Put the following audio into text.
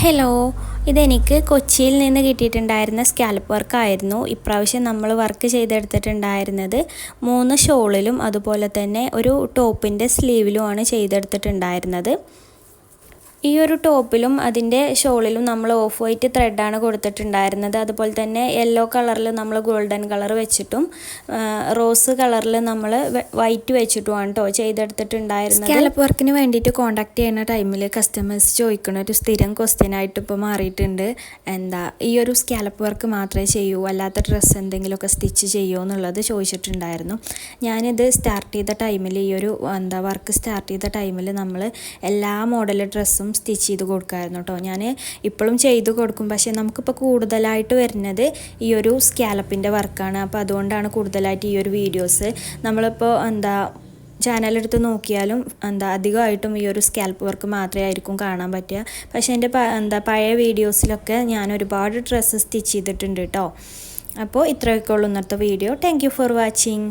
Hello, ഇതെനിക്ക് കൊച്ചിയിൽ നിന്ന് കിട്ടിയിട്ടുണ്ടായിരുന്ന സ്കാലപ്പ് വർക്കായിരുന്നു. ഇപ്രാവശ്യം നമ്മൾ വർക്ക് ചെയ്തെടുത്തിട്ടുണ്ടായിരുന്നത് 3 ഷോളിലും അതുപോലെ തന്നെ ഒരു ടോപ്പിൻ്റെ സ്ലീവിലുമാണ് ചെയ്തെടുത്തിട്ടുണ്ടായിരുന്നത്. ഈ ഒരു ടോപ്പിലും അതിൻ്റെ ഷോളിലും നമ്മൾ ഓഫ് വൈറ്റ് ത്രെഡാണ് കൊടുത്തിട്ടുണ്ടായിരുന്നത്. അതുപോലെ തന്നെ യെല്ലോ കളറിൽ നമ്മൾ ഗോൾഡൻ കളർ വെച്ചിട്ടും റോസ് കളറിൽ നമ്മൾ വൈറ്റ് വെച്ചിട്ടുമാണ് കേട്ടോ ചെയ്തെടുത്തിട്ടുണ്ടായിരുന്നത്. സ്കാലപ്പ് വർക്കിന് വേണ്ടിയിട്ട് കോൺടാക്ട് ചെയ്യുന്ന ടൈമിൽ കസ്റ്റമേഴ്സ് ചോദിക്കുന്ന ഒരു സ്ഥിരം ക്വസ്റ്റ്യനായിട്ട് ഇപ്പോൾ മാറിയിട്ടുണ്ട്. ഈ ഒരു സ്കാലപ്പ് വർക്ക് മാത്രമേ ചെയ്യൂ, അല്ലാത്ത ഡ്രസ്സ് എന്തെങ്കിലുമൊക്കെ സ്റ്റിച്ച് ചെയ്യുമോ എന്നുള്ളത് ചോദിച്ചിട്ടുണ്ടായിരുന്നു. ഞാനിത് സ്റ്റാർട്ട് ചെയ്ത ടൈമിൽ ഈ ഒരു വർക്ക് സ്റ്റാർട്ട് ചെയ്ത ടൈമിൽ നമ്മൾ എല്ലാ മോഡൽ ഡ്രസ്സും സ്റ്റിച്ച് ചെയ്ത് കൊടുക്കാമായിരുന്നു കേട്ടോ. ഞാൻ ഇപ്പോഴും ചെയ്ത് കൊടുക്കും, പക്ഷേ നമുക്കിപ്പോൾ കൂടുതലായിട്ട് വരുന്നത് ഈ ഒരു സ്കാലപ്പിൻ്റെ വർക്കാണ്. അപ്പോൾ അതുകൊണ്ടാണ് കൂടുതലായിട്ട് ഈ ഒരു വീഡിയോസ് നമ്മളിപ്പോൾ ചാനലെടുത്ത് നോക്കിയാലും അധികമായിട്ടും ഈ ഒരു സ്കാൽപ്പ് വർക്ക് മാത്രമേ ആയിരിക്കും കാണാൻ പറ്റുക. പക്ഷേ എൻ്റെ പഴയ വീഡിയോസിലൊക്കെ ഞാൻ ഒരുപാട് ഡ്രസ്സ് സ്റ്റിച്ച് ചെയ്തിട്ടുണ്ട് കേട്ടോ. അപ്പോൾ ഇത്രയൊക്കെ ഉള്ളൂ ഇന്നത്തെ video. Thank you for watching.